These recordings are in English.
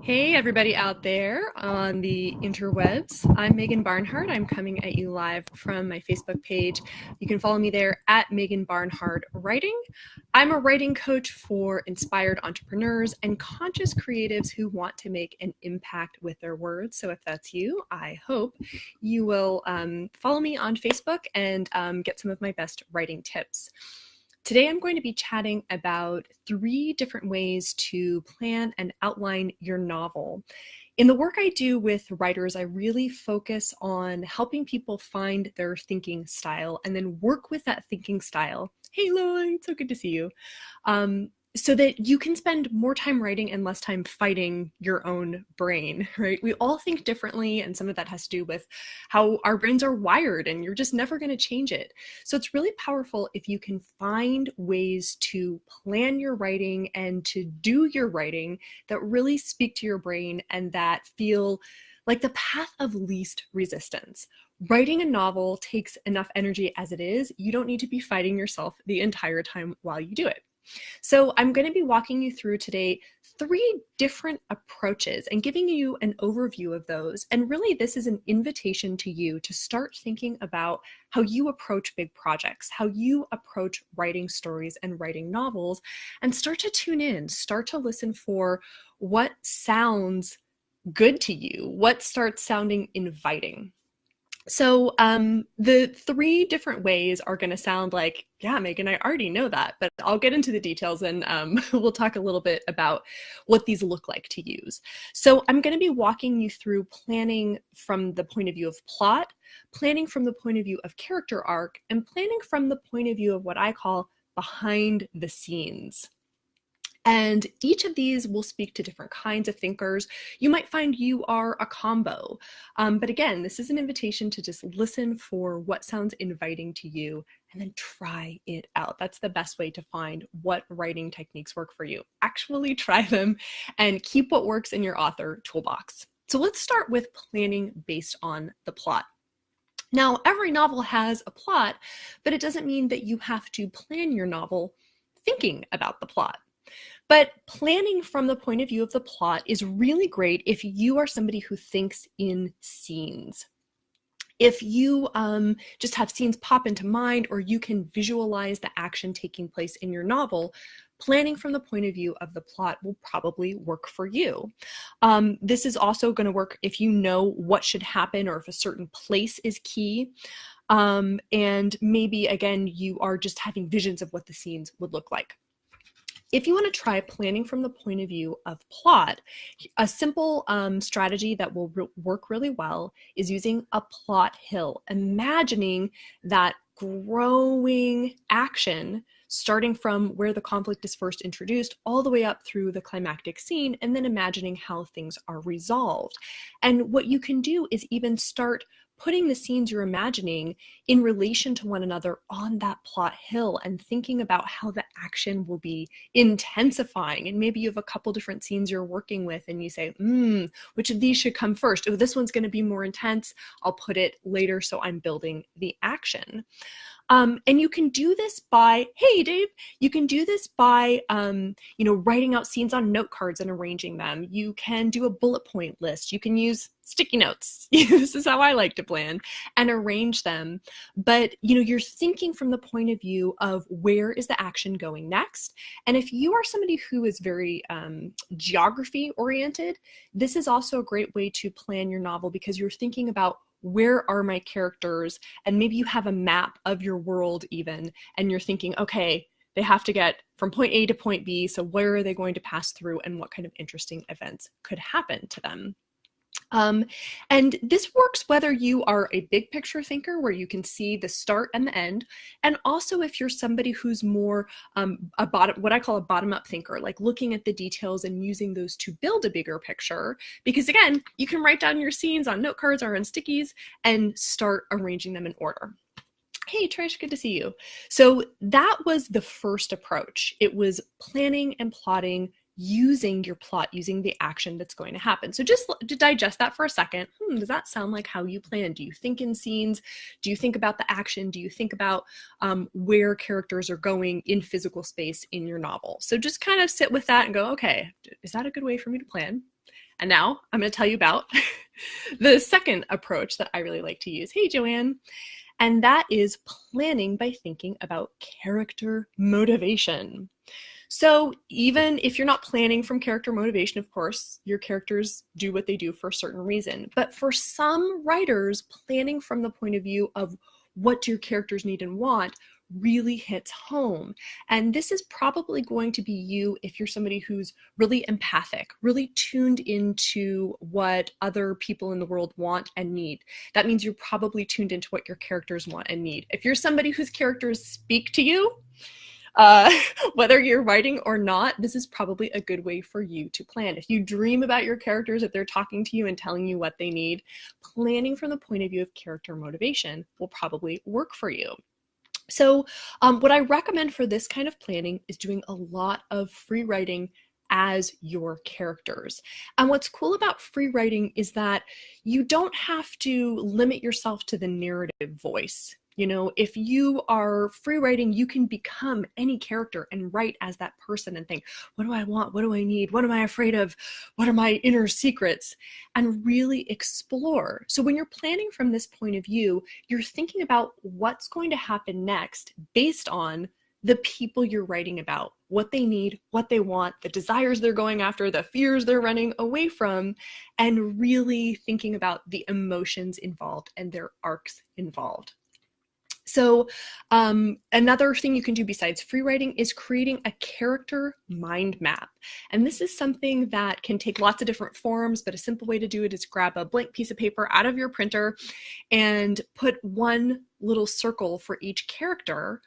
Hey, everybody out there on the interwebs. I'm Megan Barnhart. I'm coming at you live from my Facebook page. You can follow me there at Megan Barnhart Writing. I'm a writing coach for inspired entrepreneurs and conscious creatives who want to make an impact with their words. So if that's you, I hope you will follow me on Facebook and get some of my best writing tips. Today, I'm going to be chatting about 3 different ways to plan and outline your novel. In the work I do with writers, I really focus on helping people find their thinking style and then work with that thinking style. Hey, Lloyd, so good to see you. So that you can spend more time writing and less time fighting your own brain, right? We all think differently, and some of that has to do with how our brains are wired, and you're just never going to change it. So it's really powerful if you can find ways to plan your writing and to do your writing that really speak to your brain and that feel like the path of least resistance. Writing a novel takes enough energy as it is. You don't need to be fighting yourself the entire time while you do it. So I'm going to be walking you through today 3 different approaches and giving you an overview of those. And really, this is an invitation to you to start thinking about how you approach big projects, how you approach writing stories and writing novels, and start to tune in, start to listen for what sounds good to you, what starts sounding inviting. So the 3 different ways are going to sound like, yeah, Megan, I already know that, but I'll get into the details and we'll talk a little bit about what these look like to use. So I'm going to be walking you through planning from the point of view of plot, planning from the point of view of character arc, and planning from the point of view of what I call behind the scenes. And each of these will speak to different kinds of thinkers. You might find you are a combo. But again, this is an invitation to just listen for what sounds inviting to you and then try it out. That's the best way to find what writing techniques work for you. Actually try them and keep what works in your author toolbox. So let's start with planning based on the plot. Now, every novel has a plot, but it doesn't mean that you have to plan your novel thinking about the plot. But planning from the point of view of the plot is really great if you are somebody who thinks in scenes. If you just have scenes pop into mind, or you can visualize the action taking place in your novel, planning from the point of view of the plot will probably work for you. This is also going to work if you know what should happen or if a certain place is key. And maybe, again, you are just having visions of what the scenes would look like. If you want to try planning from the point of view of plot, a simple strategy that will work really well is using a plot hill, imagining that growing action starting from where the conflict is first introduced all the way up through the climactic scene, and then imagining how things are resolved. And what you can do is even start putting the scenes you're imagining in relation to one another on that plot hill and thinking about how the action will be intensifying. And maybe you have a couple different scenes you're working with and you say, which of these should come first? Oh, this one's going to be more intense. I'll put it later so I'm building the action. And you can do this by, hey, Dave, you can do this by, writing out scenes on note cards and arranging them. You can do a bullet point list. You can use sticky notes. This is how I like to plan and arrange them. But, you're thinking from the point of view of where is the action going next. And if you are somebody who is very geography oriented, this is also a great way to plan your novel because you're thinking about where are my characters? And maybe you have a map of your world even, and you're thinking, okay, they have to get from point A to point B. So where are they going to pass through and what kind of interesting events could happen to them? And this works whether you are a big picture thinker where you can see the start and the end, and also if you're somebody who's more what I call a bottom-up thinker, like looking at the details and using those to build a bigger picture. Because again, you can write down your scenes on note cards or on stickies and start arranging them in order. Hey, Trish, good to see you. So that was the first approach. It was planning and plotting using your plot, using the action that's going to happen. So just to digest that for a second, does that sound like how you plan? Do you think in scenes? Do you think about the action? Do you think about where characters are going in physical space in your novel? So just kind of sit with that and go, okay, is that a good way for me to plan? And now I'm going to tell you about the second approach that I really like to use. Hey, Joanne. And that is planning by thinking about character motivation. So even if you're not planning from character motivation, of course, your characters do what they do for a certain reason. But for some writers, planning from the point of view of what your characters need and want really hits home. And this is probably going to be you if you're somebody who's really empathic, really tuned into what other people in the world want and need. That means you're probably tuned into what your characters want and need. If you're somebody whose characters speak to you, whether you're writing or not, this is probably a good way for you to plan. If you dream about your characters, if they're talking to you and telling you what they need, planning from the point of view of character motivation will probably work for you. So what I recommend for this kind of planning is doing a lot of free writing as your characters. And what's cool about free writing is that you don't have to limit yourself to the narrative voice. You know, if you are free writing, you can become any character and write as that person and think, what do I want? What do I need? What am I afraid of? What are my inner secrets? And really explore. So when you're planning from this point of view, you're thinking about what's going to happen next based on the people you're writing about, what they need, what they want, the desires they're going after, the fears they're running away from, and really thinking about the emotions involved and their arcs involved. So another thing you can do besides free writing is creating a character mind map. And this is something that can take lots of different forms, but a simple way to do it is grab a blank piece of paper out of your printer and put one little circle for each character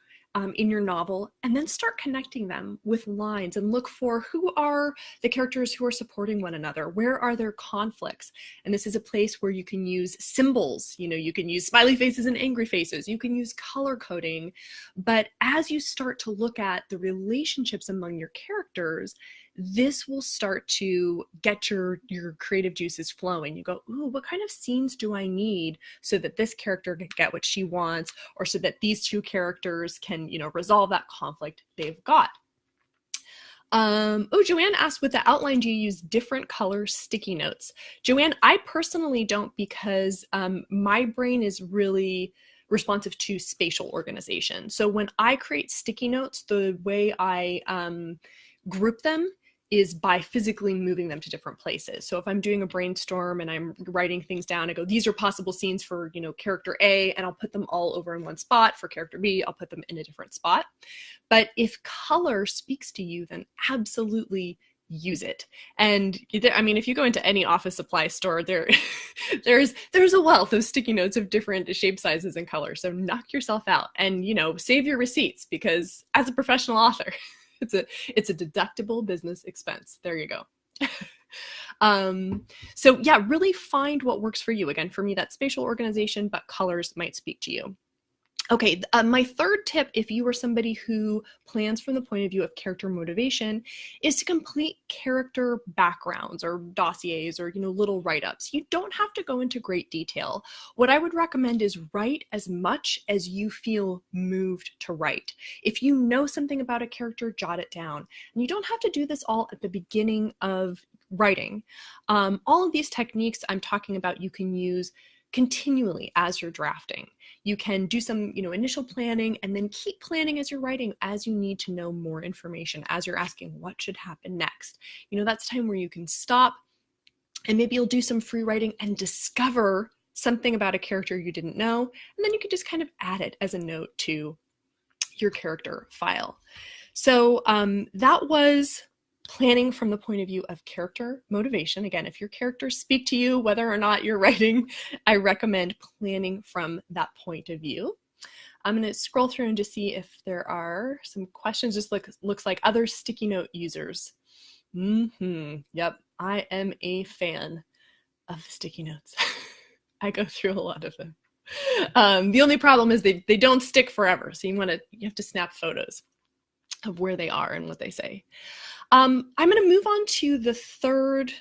in your novel, and then start connecting them with lines and look for who are the characters who are supporting one another. Where are their conflicts? And this is a place where you can use symbols. You know, you can use smiley faces and angry faces. You can use color coding. But as you start to look at the relationships among your characters, this will start to get your creative juices flowing. You go, ooh, what kind of scenes do I need so that this character can get what she wants, or so that these two characters can, you know, resolve that conflict they've got. Joanne asked, with the outline, do you use different color sticky notes? Joanne, I personally don't, because my brain is really responsive to spatial organization. So when I create sticky notes, the way I group them is by physically moving them to different places. So if I'm doing a brainstorm and I'm writing things down, I go, these are possible scenes for, you know, character A, and I'll put them all over in one spot. For character B, I'll put them in a different spot. But if color speaks to you, then absolutely use it. And I mean, if you go into any office supply store, there's a wealth of sticky notes of different shape, sizes, and colors. So knock yourself out and, you know, save your receipts, because as a professional author, it's a deductible business expense. There you go. So yeah, really find what works for you. Again, for me, that's spatial organization, but colors might speak to you. Okay, my third tip, if you are somebody who plans from the point of view of character motivation, is to complete character backgrounds or dossiers or, you know, little write-ups. You don't have to go into great detail. What I would recommend is write as much as you feel moved to write. If you know something about a character, jot it down. And you don't have to do this all at the beginning of writing. All of these techniques I'm talking about, you can use continually as you're drafting. You can do some, you know, initial planning, and then keep planning as you're writing, as you need to know more information, as you're asking what should happen next. You know, that's time where you can stop, and maybe you'll do some free writing and discover something about a character you didn't know, and then you can just kind of add it as a note to your character file. So that was planning from the point of view of character motivation. Again, if your characters speak to you, whether or not you're writing, I recommend planning from that point of view. I'm going to scroll through and just see if there are some questions. Just looks like other sticky note users. Yep, I am a fan of sticky notes. I go through a lot of them. The only problem is they don't stick forever, so you have to snap photos of where they are and what they say. I'm going to move on to the third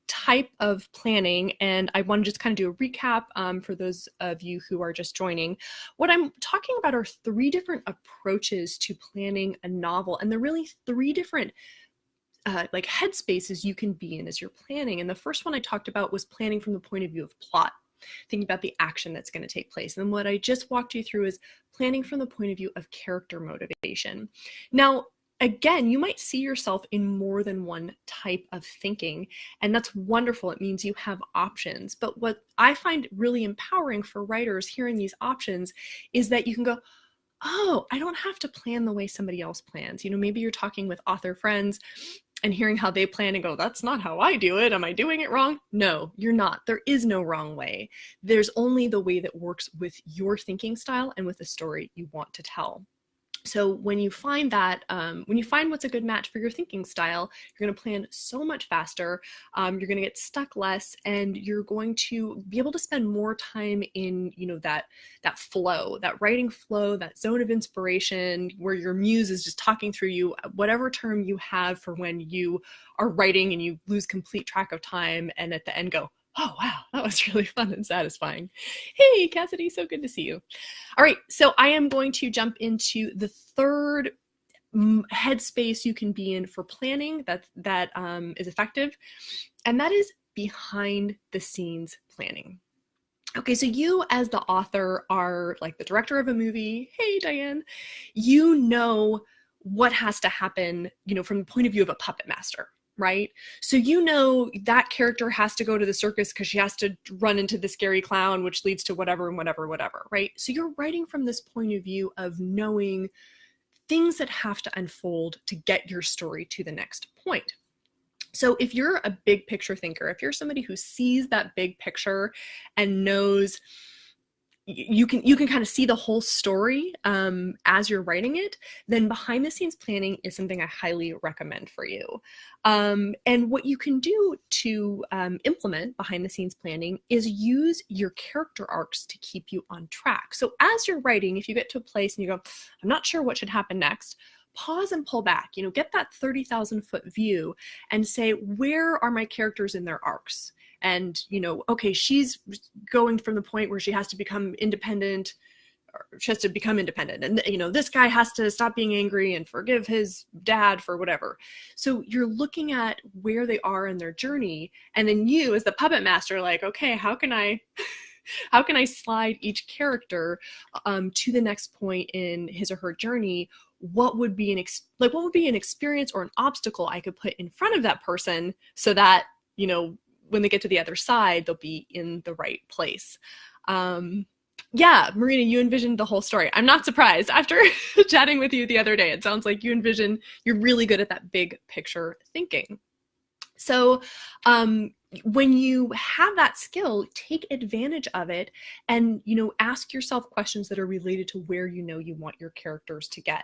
type of planning, and I want to just kind of do a recap for those of you who are just joining. What I'm talking about are 3 different approaches to planning a novel, and they're really 3 different like headspaces you can be in as you're planning. And the first one I talked about was planning from the point of view of plot, thinking about the action that's going to take place. And what I just walked you through is planning from the point of view of character motivation. Now, again, you might see yourself in more than one type of thinking, and that's wonderful. It means you have options. But what I find really empowering for writers hearing these options is that you can go, oh, I don't have to plan the way somebody else plans. You know, maybe you're talking with author friends and hearing how they plan and go, that's not how I do it. Am I doing it wrong? No, you're not. There is no wrong way. There's only the way that works with your thinking style and with the story you want to tell. So when you find that, when you find what's a good match for your thinking style, you're going to plan so much faster, you're going to get stuck less, and you're going to be able to spend more time in, you know, that flow, that writing flow, that zone of inspiration where your muse is just talking through you, whatever term you have for when you are writing and you lose complete track of time and at the end go, oh, wow, that was really fun and satisfying. Hey, Cassidy, so good to see you. All right, so I am going to jump into the third headspace you can be in for planning that is effective, and that is behind the scenes planning. Okay, so you as the author are like the director of a movie. Hey, Diane, you know what has to happen, you know, from the point of view of a puppet master, right? So you know that character has to go to the circus because she has to run into the scary clown, which leads to whatever and whatever, right? So you're writing from this point of view of knowing things that have to unfold to get your story to the next point. So if you're a big picture thinker, if you're somebody who sees that big picture and knows you can kind of see the whole story as you're writing it, then behind the scenes planning is something I highly recommend for you. And what you can do to implement behind the scenes planning is use your character arcs to keep you on track. So as you're writing, if you get to a place and you go, I'm not sure what should happen next, pause and pull back, you know, get that 30,000 foot view and say, where are my characters in their arcs? And, you know, okay, she's going from the point where she has to become independent, or she has to become independent. And, you know, this guy has to stop being angry and forgive his dad for whatever. So you're looking at where they are in their journey. And then you as the puppet master, like, okay, how can I slide each character to the next point in his or her journey? What would be an experience or an obstacle I could put in front of that person so that, you know, when they get to the other side, they'll be in the right place. Yeah, Marina, you envisioned the whole story. I'm not surprised. After chatting with you the other day, it sounds like you're really good at that big picture thinking. So when you have that skill, take advantage of it and, you know, ask yourself questions that are related to where you know you want your characters to get.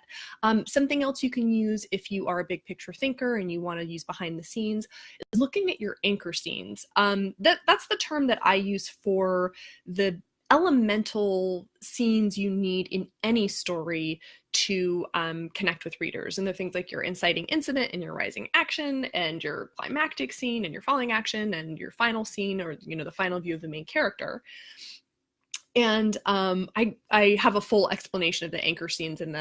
Something else you can use if you are a big picture thinker and you want to use behind the scenes is looking at your anchor scenes. That's the term that I use for the elemental scenes you need in any story to connect with readers. And they're things like your inciting incident and your rising action and your climactic scene and your falling action and your final scene, or, you know, the final view of the main character. And I have a full explanation of the anchor scenes in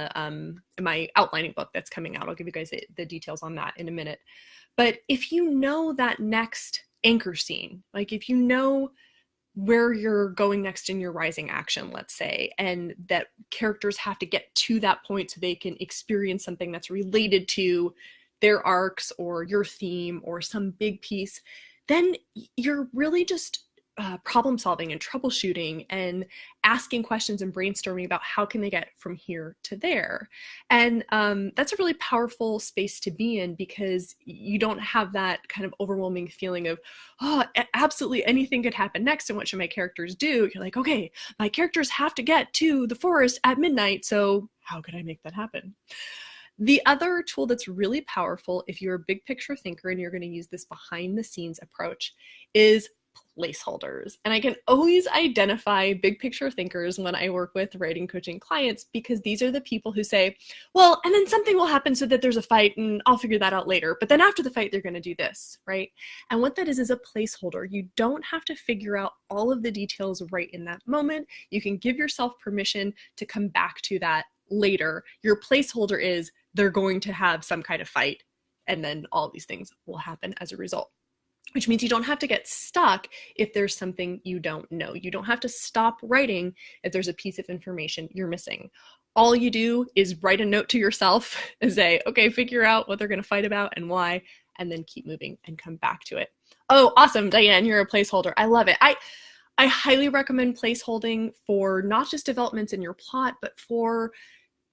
my outlining book that's coming out. I'll give you guys the details on that in a minute. But if you know that next anchor scene, like if you know where you're going next in your rising action, let's say, and that characters have to get to that point so they can experience something that's related to their arcs or your theme or some big piece, then you're really just problem solving and troubleshooting and asking questions and brainstorming about how can they get from here to there. And that's a really powerful space to be in, because you don't have that kind of overwhelming feeling of, oh, absolutely anything could happen next and what should my characters do? You're like, okay, my characters have to get to the forest at midnight, so how could I make that happen? The other tool that's really powerful if you're a big picture thinker and you're going to use this behind the scenes approach is placeholders. And I can always identify big picture thinkers when I work with writing coaching clients, because these are the people who say, well, and then something will happen so that there's a fight and I'll figure that out later. But then after the fight, they're going to do this, right? And what that is a placeholder. You don't have to figure out all of the details right in that moment. You can give yourself permission to come back to that later. Your placeholder is they're going to have some kind of fight and then all these things will happen as a result. Which means you don't have to get stuck if there's something you don't know. You don't have to stop writing if there's a piece of information you're missing. All you do is write a note to yourself and say, okay, figure out what they're going to fight about and why, and then keep moving and come back to it. Oh, awesome, Diane, you're a placeholder. I love it. I highly recommend placeholding for not just developments in your plot, but for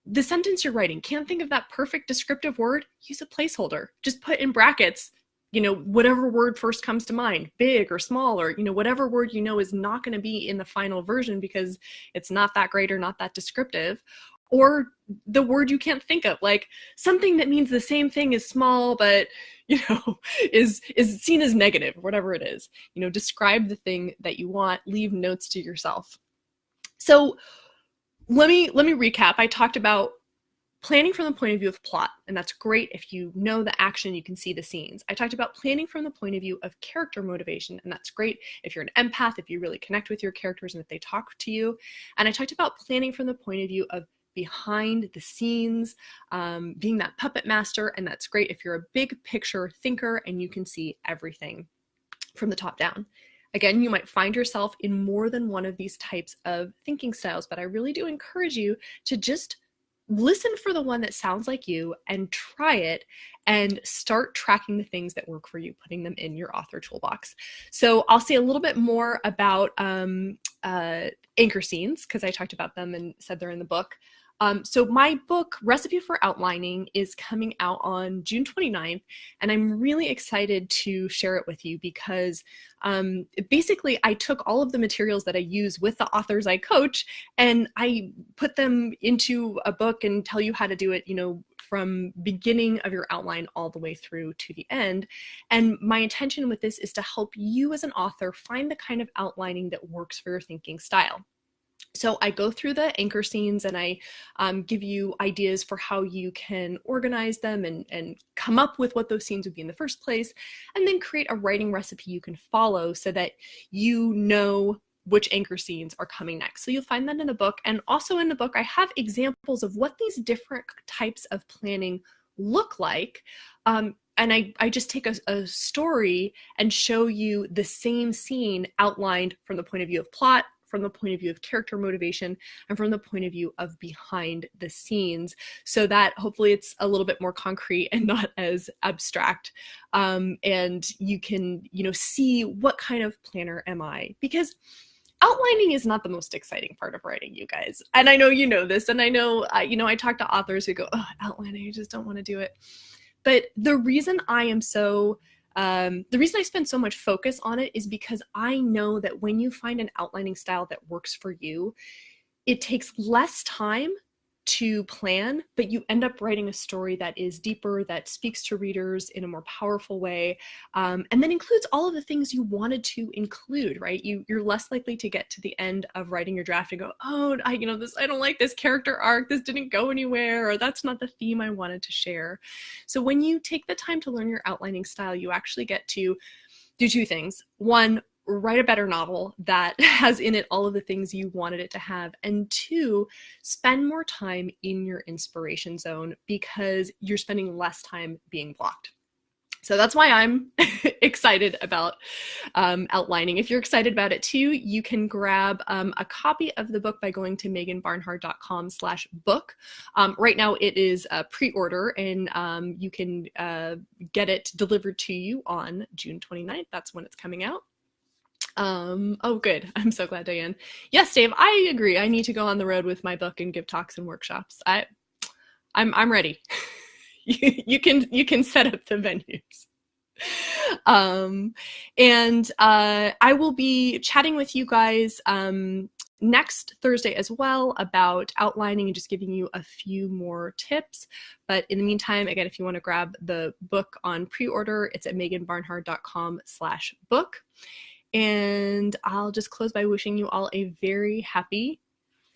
the sentence you're writing. Can't think of that perfect descriptive word? Use a placeholder. Just put in brackets, whatever word first comes to mind, big or small, or, whatever word is not going to be in the final version because it's not that great or not that descriptive, or the word you can't think of, like something that means the same thing as small, but, is seen as negative, whatever it is. Describe the thing that you want, leave notes to yourself. So let me recap. I talked about planning from the point of view of plot, and that's great if you know the action, you can see the scenes. I talked about planning from the point of view of character motivation, and that's great if you're an empath, if you really connect with your characters and if they talk to you. And I talked about planning from the point of view of behind the scenes, being that puppet master, and that's great if you're a big picture thinker and you can see everything from the top down. Again, you might find yourself in more than one of these types of thinking styles, but I really do encourage you to just listen for the one that sounds like you and try it and start tracking the things that work for you, putting them in your author toolbox. So I'll say a little bit more about anchor scenes because I talked about them and said they're in the book. So my book, Recipe for Outlining, is coming out on June 29th, and I'm really excited to share it with you because basically I took all of the materials that I use with the authors I coach and I put them into a book and tell you how to do it, from beginning of your outline all the way through to the end. And my intention with this is to help you as an author find the kind of outlining that works for your thinking style. So I go through the anchor scenes and I give you ideas for how you can organize them and come up with what those scenes would be in the first place, and then create a writing recipe you can follow so that you know which anchor scenes are coming next. So you'll find that in the book. And also in the book, I have examples of what these different types of planning look like. And I just take a story and show you the same scene outlined from the point of view of plot, from the point of view of character motivation, and from the point of view of behind the scenes, so that hopefully it's a little bit more concrete and not as abstract. And you can, see what kind of planner am I? Because outlining is not the most exciting part of writing, you guys. And I know you know this, and I know, I talk to authors who go, oh, outlining, I just don't want to do it. But the reason I spend so much focus on it is because I know that when you find an outlining style that works for you, it takes less time to plan, but you end up writing a story that is deeper, that speaks to readers in a more powerful way, and then includes all of the things you wanted to include, right? You're less likely to get to the end of writing your draft and go, oh, I don't like this character arc, this didn't go anywhere, or that's not the theme I wanted to share. So when you take the time to learn your outlining style, you actually get to do two things. One, write a better novel that has in it all of the things you wanted it to have. And two, spend more time in your inspiration zone because you're spending less time being blocked. So that's why I'm excited about outlining. If you're excited about it too, you can grab a copy of the book by going to meganbarnhard.com/book. Right now it is a pre-order, and you can get it delivered to you on June 29th. That's when it's coming out. Oh, good. I'm so glad, Diane. Yes, Dave, I agree. I need to go on the road with my book and give talks and workshops. I'm ready. You can set up the venues. And I will be chatting with you guys next Thursday as well about outlining and just giving you a few more tips. But in the meantime, again, if you want to grab the book on pre-order, it's at meganbarnhard.com/book. And I'll just close by wishing you all a very happy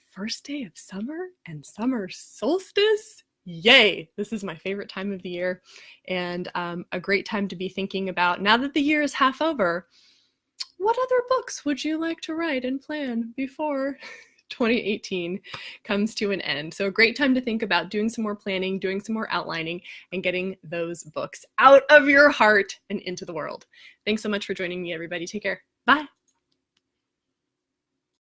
first day of summer and summer solstice. Yay! This is my favorite time of the year, and a great time to be thinking about, now that the year is half over, what other books would you like to write and plan before 2018 comes to an end. So a great time to think about doing some more planning, doing some more outlining, and getting those books out of your heart and into the world. Thanks so much for joining me, everybody. Take care. Bye.